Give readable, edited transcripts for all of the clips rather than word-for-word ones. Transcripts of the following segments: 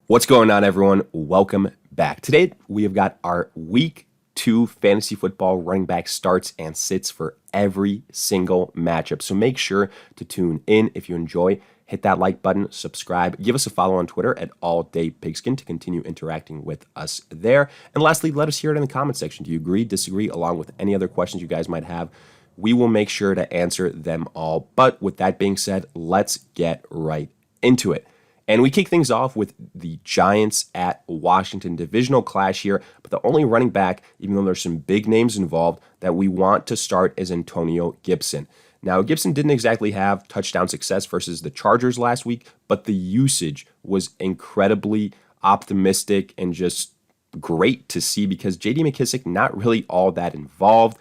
What's going on, everyone? Welcome back. Today, we have got our Week 2 fantasy football running back starts and sits for every single matchup. So make sure to tune in. If you enjoy, hit that like button, subscribe, give us a follow on Twitter at AllDayPigskin to continue interacting with us there. And lastly, let us hear it in the comment section. Do you agree, disagree, along with any other questions you guys might have? We will make sure to answer them all. But with that being said, let's get right into it. And we kick things off with the Giants at Washington divisional clash here. But the only running back, even though there's some big names involved, that we want to start is Antonio Gibson. Now, Gibson didn't exactly have touchdown success versus the Chargers last week, but the usage was incredibly optimistic and just great to see because J.D. McKissic not really all that involved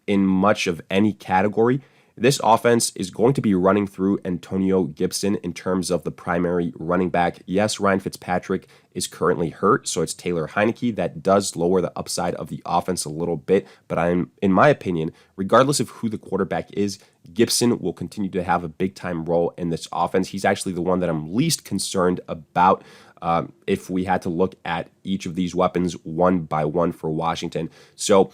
in much of any category. This offense is going to be running through Antonio Gibson in terms of the primary running back. Yes, Ryan Fitzpatrick is currently hurt, so it's Taylor Heineke. That does lower the upside of the offense a little bit, but in my opinion, regardless of who the quarterback is, Gibson will continue to have a big-time role in this offense. He's actually the one that I'm least concerned about if we had to look at each of these weapons one by one for Washington. So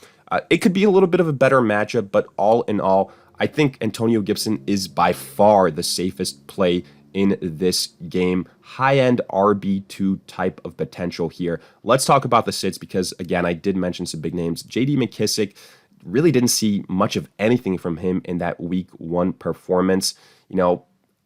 it could be a little bit of a better matchup, but all in all, I think Antonio Gibson is by far the safest play in this game. High-end RB2 type of potential here. Let's talk about the sits because, again, I did mention some big names. J.D. McKissic, really didn't see much of anything from him in that Week 1 performance.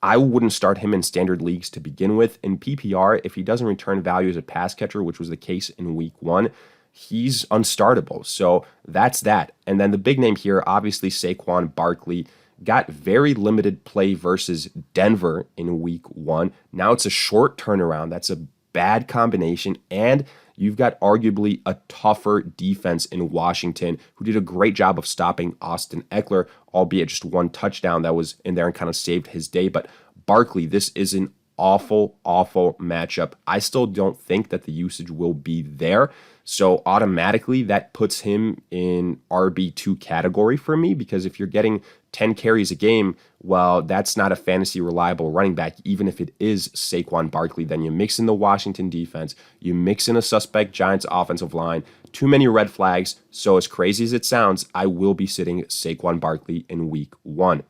I wouldn't start him in standard leagues to begin with. In PPR, if he doesn't return value as a pass catcher, which was the case in Week 1, he's unstartable. So that's that. And then the big name here, obviously Saquon Barkley, got very limited play versus Denver in Week 1. Now it's a short turnaround. That's a bad combination. And you've got arguably a tougher defense in Washington who did a great job of stopping Austin Eckler, albeit just one touchdown that was in there and kind of saved his day. But Barkley, this is an awful matchup. I still don't think that the usage will be there. So automatically that puts him in RB2 category for me because if you're getting 10 carries a game, well, that's not a fantasy reliable running back, even if it is Saquon Barkley. Then you mix in the Washington defense, you mix in a suspect Giants offensive line, too many red flags. So as crazy as it sounds, I will be sitting Saquon Barkley in Week 1.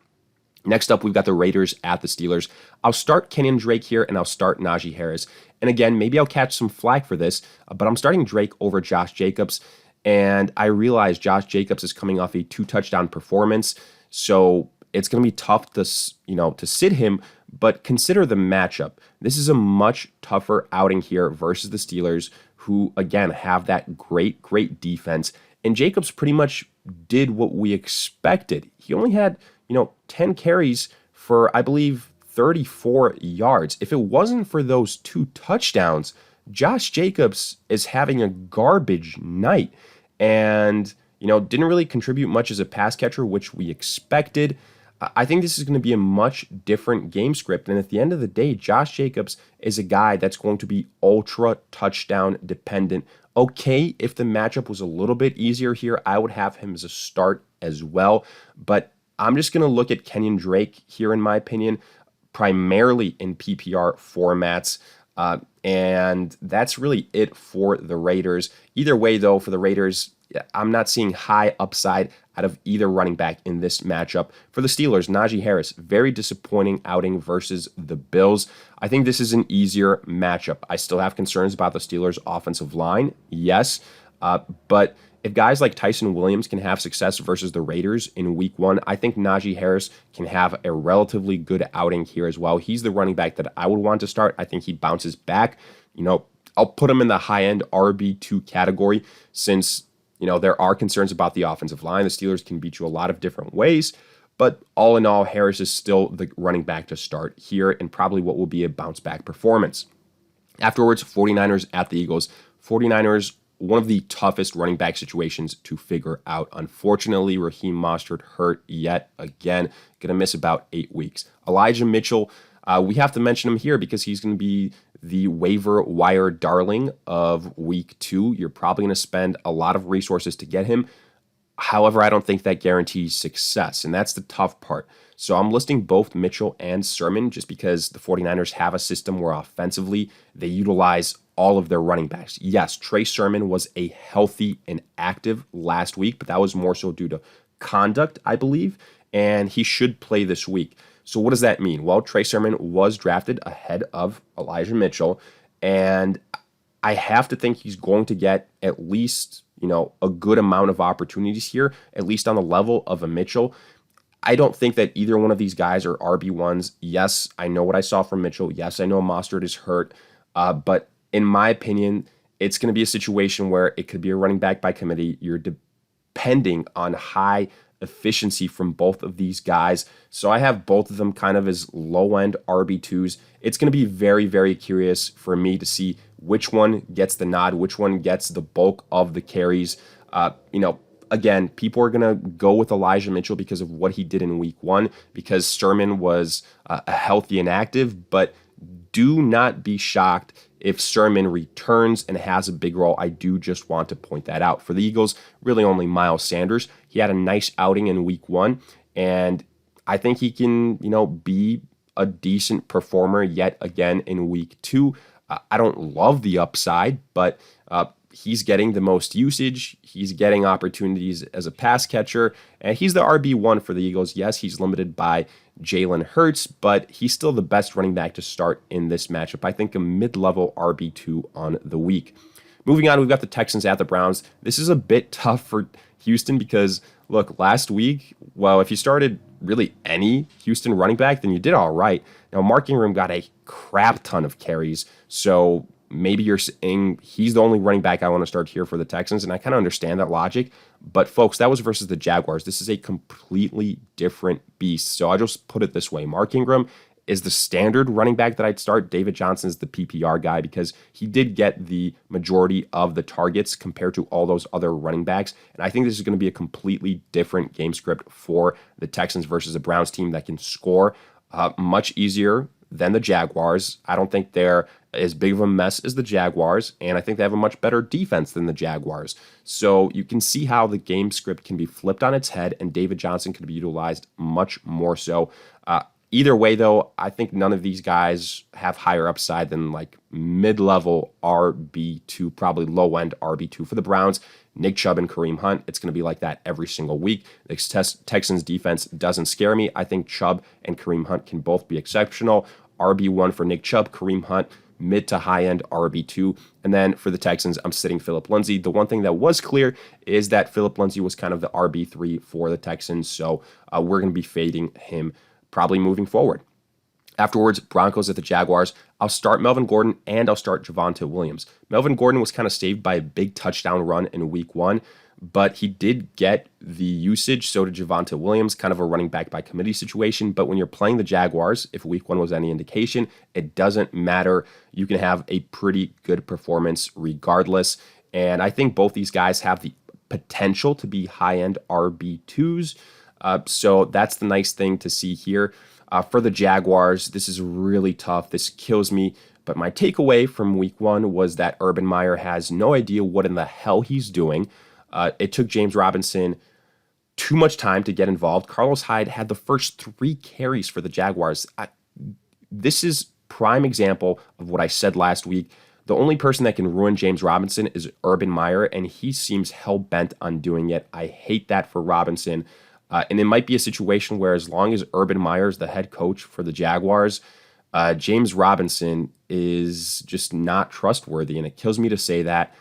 Next up, we've got the Raiders at the Steelers. I'll start Kenyon Drake here, and I'll start Najee Harris. And again, maybe I'll catch some flack for this, but I'm starting Drake over Josh Jacobs. And I realize Josh Jacobs is coming off a 2-touchdown performance, so it's going to be tough to sit him. But consider the matchup. This is a much tougher outing here versus the Steelers, who again have that great defense. And Jacobs pretty much did what we expected. He only had 10 carries for, I believe, 34 yards. If it wasn't for those 2 touchdowns, Josh Jacobs is having a garbage night and, didn't really contribute much as a pass catcher, which we expected. I think this is going to be a much different game script. And at the end of the day, Josh Jacobs is a guy that's going to be ultra touchdown dependent. Okay, if the matchup was a little bit easier here, I would have him as a start as well. But I'm just going to look at Kenyon Drake here, in my opinion, primarily in PPR formats. And that's really it for the Raiders. Either way, though, for the Raiders, I'm not seeing high upside out of either running back in this matchup. For the Steelers, Najee Harris, very disappointing outing versus the Bills. I think this is an easier matchup. I still have concerns about the Steelers' offensive line, yes, but if guys like Tyson Williams can have success versus the Raiders in Week 1, I think Najee Harris can have a relatively good outing here as well. He's the running back that I would want to start. I think he bounces back. I'll put him in the high-end RB2 category since, there are concerns about the offensive line. The Steelers can beat you a lot of different ways. But all in all, Harris is still the running back to start here and probably what will be a bounce-back performance. Afterwards, 49ers at the Eagles. 49ers, one of the toughest running back situations to figure out. Unfortunately, Raheem Mostert hurt yet again. Going to miss about 8 weeks. Elijah Mitchell, we have to mention him here because he's going to be the waiver wire darling of Week 2. You're probably going to spend a lot of resources to get him. However, I don't think that guarantees success, and that's the tough part. So I'm listing both Mitchell and Sermon just because the 49ers have a system where offensively they utilize all of their running backs. Yes, Trey Sermon was a healthy and active last week, but that was more so due to conduct, I believe, and he should play this week. So what does that mean? Well, Trey Sermon was drafted ahead of Elijah Mitchell, and I have to think he's going to get at least, a good amount of opportunities here, at least on the level of a Mitchell. I don't think that either one of these guys are RB1s. Yes, I know what I saw from Mitchell. Yes, I know Mostert is hurt. But in my opinion, it's going to be a situation where it could be a running back by committee. You're depending on high efficiency from both of these guys. So I have both of them kind of as low-end RB2s. It's going to be very, very curious for me to see which one gets the nod, which one gets the bulk of the carries. Again, people are going to go with Elijah Mitchell because of what he did in week one, because Sermon was healthy and active, but do not be shocked if Sermon returns and has a big role. I do just want to point that out. For the Eagles, really only Miles Sanders. He had a nice outing in week one, and I think he can, be a decent performer yet again in week two. I don't love the upside, but he's getting the most usage. He's getting opportunities as a pass catcher, and he's the RB1 for the Eagles. Yes, he's limited by Jalen Hurts, but he's still the best running back to start in this matchup. I think a mid-level RB2 on the week. Moving on, we've got the Texans at the Browns. This is a bit tough for Houston because, look, last week, well, if you started really any Houston running back, then you did all right. Now, Mark Ingram got a crap ton of carries, so maybe you're saying he's the only running back I want to start here for the Texans, and I kind of understand that logic. But, folks, that was versus the Jaguars. This is a completely different beast. So I'll just put it this way. Mark Ingram is the standard running back that I'd start. David Johnson is the PPR guy because he did get the majority of the targets compared to all those other running backs. And I think this is going to be a completely different game script for the Texans versus a Browns team that can score much easier than the Jaguars. I don't think they're as big of a mess as the Jaguars, and I think they have a much better defense than the Jaguars. So you can see how the game script can be flipped on its head, and David Johnson could be utilized much more so. Either way, though, I think none of these guys have higher upside than like mid-level RB2, probably low-end RB2 for the Browns. Nick Chubb and Kareem Hunt, it's going to be like that every single week. The Texans defense doesn't scare me. I think Chubb and Kareem Hunt can both be exceptional. RB1 for Nick Chubb, Kareem Hunt, mid to high-end RB2. And then for the Texans, I'm sitting Phillip Lindsay. The one thing that was clear is that Phillip Lindsay was kind of the RB3 for the Texans, so we're going to be fading him probably moving forward. Afterwards, Broncos at the Jaguars. I'll start Melvin Gordon and I'll start Javonte Williams. Melvin Gordon was kind of saved by a big touchdown run in week one, but he did get the usage. So did Javonte Williams, kind of a running back by committee situation. But when you're playing the Jaguars, if week one was any indication, it doesn't matter. You can have a pretty good performance regardless. And I think both these guys have the potential to be high-end RB2s. So that's the nice thing to see here. For the Jaguars, this is really tough. This kills me. But my takeaway from week one was that Urban Meyer has no idea what in the hell he's doing. It took James Robinson too much time to get involved. Carlos Hyde had the first 3 carries for the Jaguars. This is prime example of what I said last week. The only person that can ruin James Robinson is Urban Meyer, and he seems hell-bent on doing it. I hate that for Robinson. And it might be a situation where as long as Urban Meyer is the head coach for the Jaguars, James Robinson is just not trustworthy, and it kills me to say that.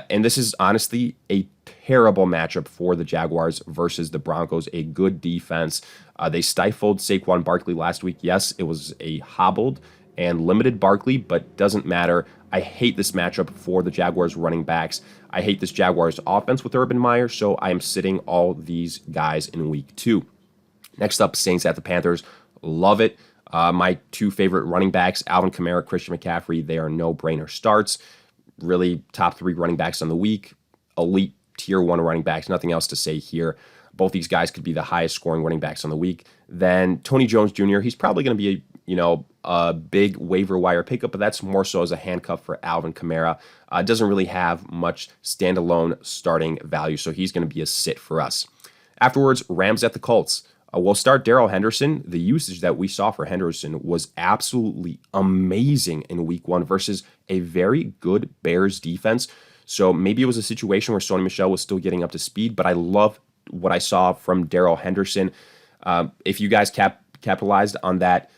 And this is honestly a terrible matchup for the Jaguars versus the Broncos, a good defense. They stifled Saquon Barkley last week. Yes, it was a hobbled and limited Barkley, but doesn't matter. I hate this matchup for the Jaguars running backs. I hate this Jaguars offense with Urban Meyer, so I am sitting all these guys in week 2. Next up, Saints at the Panthers. Love it. My 2 favorite running backs, Alvin Kamara, Christian McCaffrey, they are no-brainer starts. Really top 3 running backs on the week. Elite tier 1 running backs. Nothing else to say here. Both these guys could be the highest scoring running backs on the week. Then Tony Jones Jr., he's probably going to be a big waiver wire pickup, but that's more so as a handcuff for Alvin Kamara. Doesn't really have much standalone starting value, so he's going to be a sit for us. Afterwards, Rams at the Colts. We'll start Darrell Henderson. The usage that we saw for Henderson was absolutely amazing in week 1 versus a very good Bears defense. So maybe it was a situation where Sony Michel was still getting up to speed, but I love what I saw from Darrell Henderson. If you guys capitalized on that,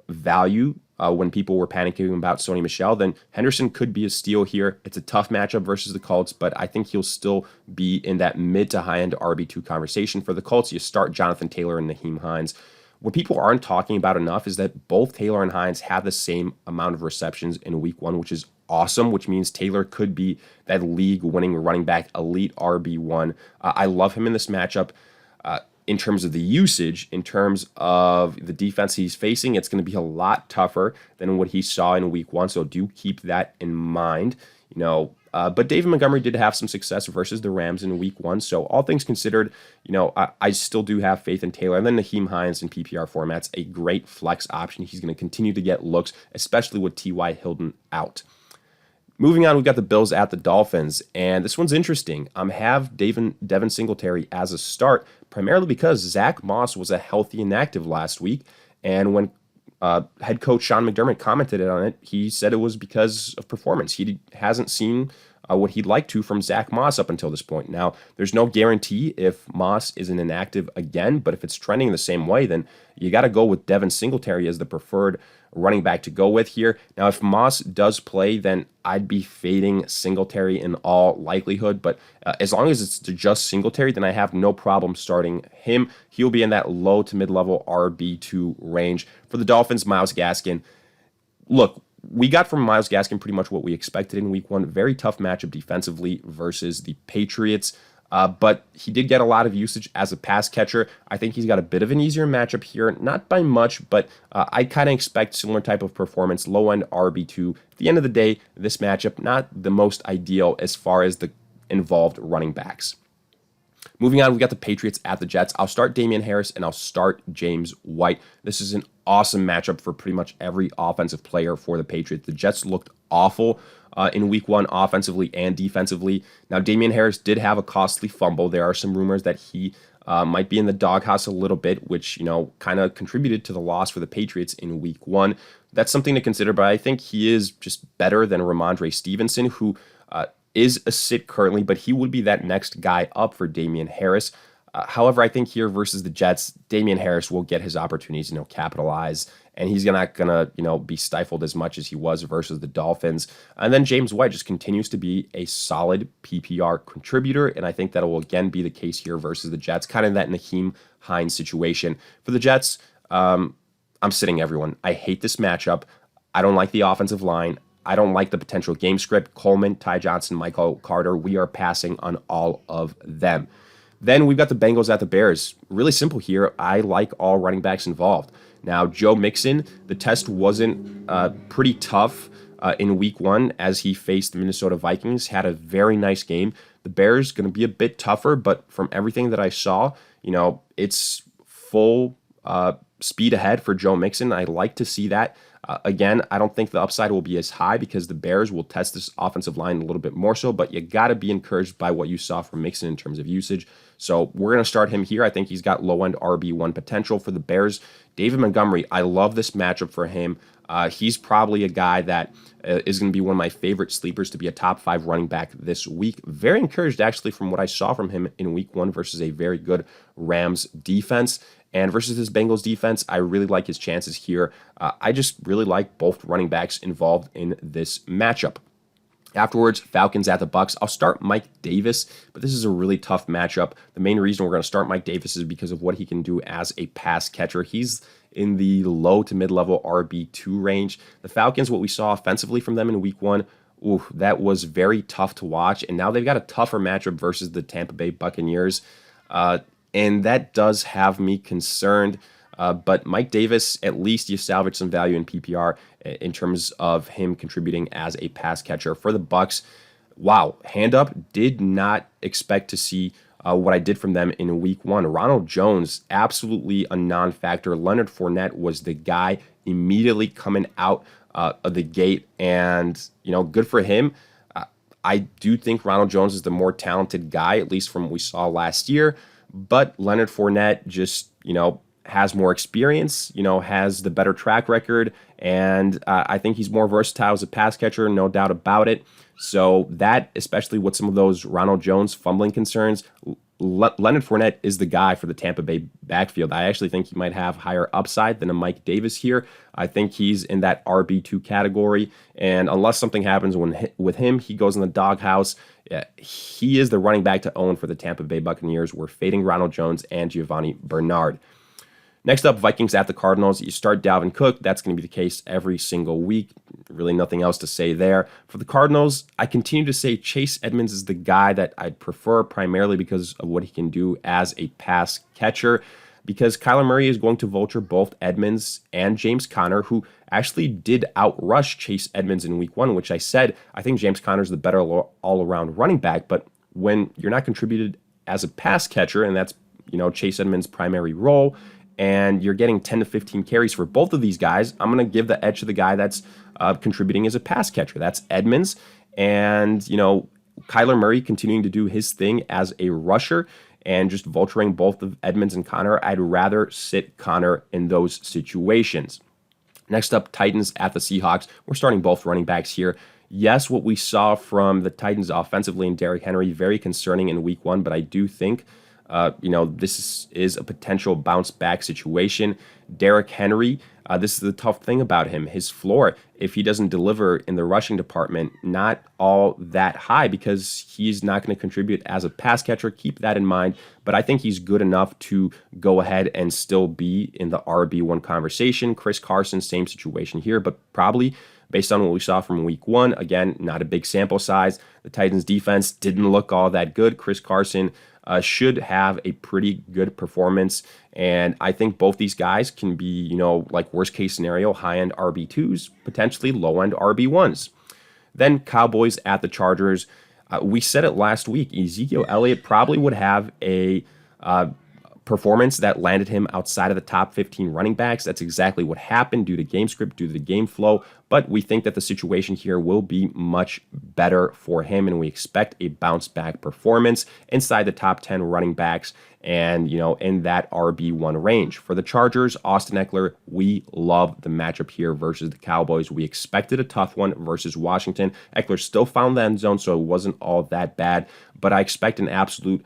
value when people were panicking about Sony Michel, then Henderson could be a steal here. It's a tough matchup versus the Colts, but I think he'll still be in that mid to high end RB2 conversation. For the Colts, you start Jonathan Taylor and Nyheim Hines. What people aren't talking about enough is that both Taylor and Hines have the same amount of receptions in week 1, which is awesome, which means Taylor could be that league-winning running back, elite RB1. I love him in this matchup. In terms of the usage, in terms of the defense he's facing, it's going to be a lot tougher than what he saw in week 1, so do keep that in mind. But David Montgomery did have some success versus the Rams in week 1, so all things considered, I still do have faith in Taylor. And then Nyheim Hines in PPR formats, a great flex option. He's going to continue to get looks, especially with T.Y. Hilton out. Moving on, we've got the Bills at the Dolphins, and this one's interesting. Have Devin Singletary as a start, primarily because Zach Moss was a healthy and active last week, and when head coach Sean McDermott commented on it, he said it was because of performance. He hasn't seen what he'd like to from Zach Moss up until this point. Now, there's no guarantee if Moss isn't inactive again, but if it's trending the same way, then you got to go with Devin Singletary as the preferred running back to go with here. Now, if Moss does play, then I'd be fading Singletary in all likelihood, but as long as it's just Singletary, then I have no problem starting him. He'll be in that low to mid-level RB2 range. For the Dolphins, Myles Gaskin. Look, we got from Myles Gaskin pretty much what we expected in week 1. Very tough matchup defensively versus the Patriots. But he did get a lot of usage as a pass catcher. I think he's got a bit of an easier matchup here, not by much, but I kind of expect similar type of performance, low-end RB2. At the end of the day, this matchup, not the most ideal as far as the involved running backs. Moving on, we've got the Patriots at the Jets. I'll start Damian Harris and I'll start James White. This is an awesome matchup for pretty much every offensive player for the Patriots. The Jets looked awful in week 1 offensively and defensively. Now, Damian Harris did have a costly fumble. There are some rumors that he might be in the doghouse a little bit, which, kind of contributed to the loss for the Patriots in week 1. That's something to consider, but I think he is just better than Ramondre Stevenson, who is a sit currently, but he would be that next guy up for Damian Harris. However, I think here versus the Jets, Damian Harris will get his opportunities, capitalize, and he's not going to, be stifled as much as he was versus the Dolphins. And then James White just continues to be a solid PPR contributor, and I think that will again be the case here versus the Jets, kind of that Nyheim Hines situation. For the Jets, I'm sitting everyone. I hate this matchup. I don't like the offensive line. I don't like the potential game script. Coleman, Ty Johnson, Michael Carter, we are passing on all of them. Then we've got the Bengals at the Bears. Really simple here. I like all running backs involved. Now, Joe Mixon, the test wasn't pretty tough in week 1 as he faced the Minnesota Vikings, had a very nice game. The Bears going to be a bit tougher, but from everything that I saw, it's full speed ahead for Joe Mixon. I like to see that. Again, I don't think the upside will be as high because the Bears will test this offensive line a little bit more so, but you got to be encouraged by what you saw from Mixon in terms of usage. So we're going to start him here. I think he's got low-end RB1 potential for the Bears. David Montgomery, I love this matchup for him. He's probably a guy that is going to be one of my favorite sleepers to be a top 5 running back this week. Very encouraged, actually, from what I saw from him in week 1 versus a very good Rams defense. And versus this Bengals defense, I really like his chances here. I just really like both running backs involved in this matchup. Afterwards, Falcons at the Bucs. I'll start Mike Davis, but this is a really tough matchup. The main reason we're going to start Mike Davis is because of what he can do as a pass catcher. He's in the low to mid-level RB2 range. The Falcons, what we saw offensively from them in week 1, that was very tough to watch. And now they've got a tougher matchup versus the Tampa Bay Buccaneers. And that does have me concerned. But Mike Davis, at least you salvage some value in PPR in terms of him contributing as a pass catcher. For the Bucs, wow, hand up, did not expect to see what I did from them in week one. Ronald Jones, absolutely a non-factor. Leonard Fournette was the guy immediately coming out of the gate, and, good for him. I do think Ronald Jones is the more talented guy, at least from what we saw last year, but Leonard Fournette just, has more experience, has the better track record, and I think he's more versatile as a pass catcher, no doubt about it. So that, especially with some of those Ronald Jones fumbling concerns, Leonard Fournette is the guy for the Tampa Bay backfield. I actually think he might have higher upside than a Mike Davis here. I think he's in that RB2 category, and unless something happens with him, he goes in the doghouse. He is the running back to own for the Tampa Bay Buccaneers. We're fading Ronald Jones and Giovanni Bernard. Next up, Vikings at the Cardinals. You start Dalvin Cook. That's going to be the case every single week. Really nothing else to say there. For the Cardinals, I continue to say Chase Edmonds is the guy that I'd prefer, primarily because of what he can do as a pass catcher, because Kyler Murray is going to vulture both Edmonds and James Conner, who actually did outrush Chase Edmonds in week one, which I said I think James Conner is the better all-around running back. But when you're not contributed as a pass catcher, and that's Chase Edmonds' primary role, and you're getting 10 to 15 carries for both of these guys, I'm going to give the edge to the guy that's contributing as a pass catcher. That's Edmonds. And, Kyler Murray continuing to do his thing as a rusher and just vulturing both of Edmonds and Conner. I'd rather sit Conner in those situations. Next up, Titans at the Seahawks. We're starting both running backs here. Yes, what we saw from the Titans offensively and Derrick Henry, very concerning in week one, but I do think this is a potential bounce back situation. Derrick Henry, this is the tough thing about him. His floor, if he doesn't deliver in the rushing department, not all that high, because he's not going to contribute as a pass catcher. Keep that in mind. But I think he's good enough to go ahead and still be in the RB1 conversation. Chris Carson, same situation here, but probably based on what we saw from week one, again, not a big sample size. The Titans defense didn't look all that good. Chris Carson should have a pretty good performance. And I think both these guys can be, like worst case scenario, high-end RB2s, potentially low-end RB1s. Then Cowboys at the Chargers. We said it last week. Ezekiel Elliott probably would have a performance that landed him outside of the top 15 running backs. That's exactly what happened due to game script, due to the game flow. But we think that the situation here will be much better for him, and we expect a bounce back performance inside the top 10 running backs and, in that RB1 range. For the Chargers, Austin Eckler, we love the matchup here versus the Cowboys. We expected a tough one versus Washington. Eckler still found the end zone, so it wasn't all that bad, but I expect an absolute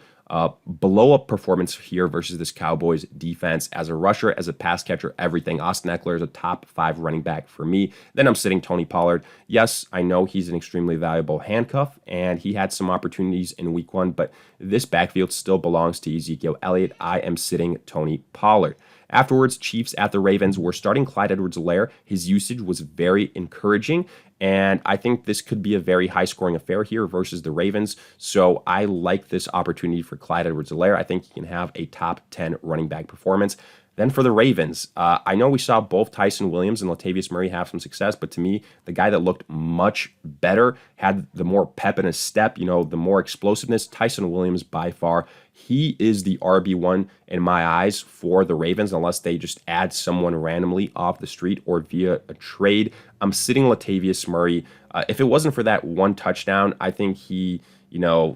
blow-up performance here versus this Cowboys defense. As a rusher, as a pass catcher, everything. Austin Eckler is a top 5 running back for me. Then I'm sitting Tony Pollard. Yes, I know he's an extremely valuable handcuff, and he had some opportunities in week one, but this backfield still belongs to Ezekiel Elliott. I am sitting Tony Pollard. Afterwards, Chiefs at the Ravens. We're starting Clyde Edwards-Helaire. His usage was very encouraging, and I think this could be a very high-scoring affair here versus the Ravens. So I like this opportunity for Clyde Edwards-Helaire. I think he can have a top 10 running back performance. Then for the Ravens, I know we saw both Tyson Williams and Latavius Murray have some success, but to me, the guy that looked much better, had the more pep in his step, the more explosiveness, Tyson Williams by far. He is the RB1 in my eyes for the Ravens, unless they just add someone randomly off the street or via a trade. I'm sitting Latavius Murray. If it wasn't for that one touchdown, I think he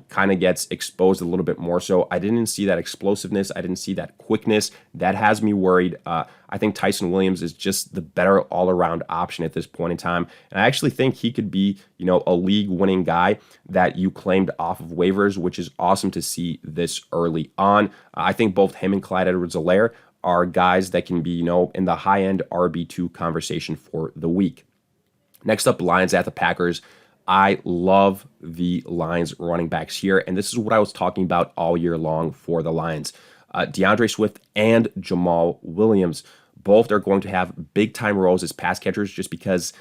kind of gets exposed a little bit more so. I didn't see that explosiveness. I didn't see that quickness. That has me worried. I think Tyson Williams is just the better all-around option at this point in time. And I actually think he could be, a league-winning guy that you claimed off of waivers, which is awesome to see this early on. I think both him and Clyde Edwards-Helaire are guys that can be, in the high-end RB2 conversation for the week. Next up, Lions at the Packers. I love the Lions running backs here, and this is what I was talking about all year long for the Lions. DeAndre Swift and Jamal Williams, both are going to have big-time roles as pass catchers just because,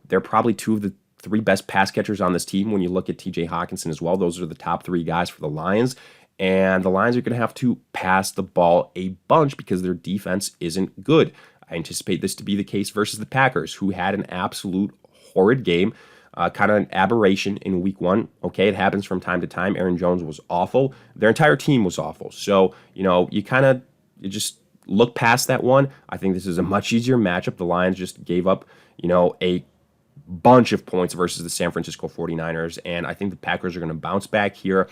they're probably two of the 3 best pass catchers on this team. When you look at TJ Hawkinson as well, those are the top 3 guys for the Lions, and the Lions are going to have to pass the ball a bunch because their defense isn't good. I anticipate this to be the case versus the Packers, who had an absolute horrid game. kind of an aberration in week one. Okay, it happens from time to time. Aaron Jones was awful. Their entire team was awful. So, you just look past that one. I think this is a much easier matchup. The Lions just gave up, a bunch of points versus the San Francisco 49ers, and I think the Packers are going to bounce back here.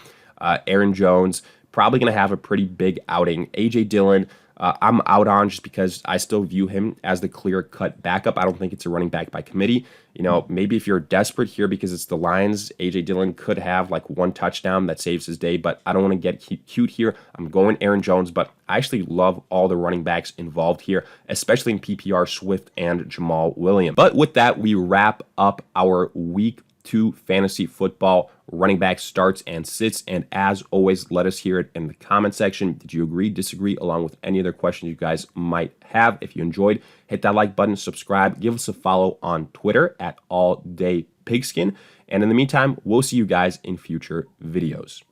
Aaron Jones probably going to have a pretty big outing. A.J. Dillon, I'm out on just because I still view him as the clear-cut backup. I don't think it's a running back by committee. Maybe if you're desperate here because it's the Lions, A.J. Dillon could have like one touchdown that saves his day, but I don't want to get cute here. I'm going Aaron Jones, but I actually love all the running backs involved here, especially in PPR, Swift and Jamal Williams. But with that, we wrap up our Week 2 fantasy football running back starts and sits. And as always, let us hear it in the comment section. Did you agree, disagree, along with any other questions you guys might have? If you enjoyed, hit that like button, subscribe, give us a follow on Twitter at alldaypigskin. And in the meantime, we'll see you guys in future videos.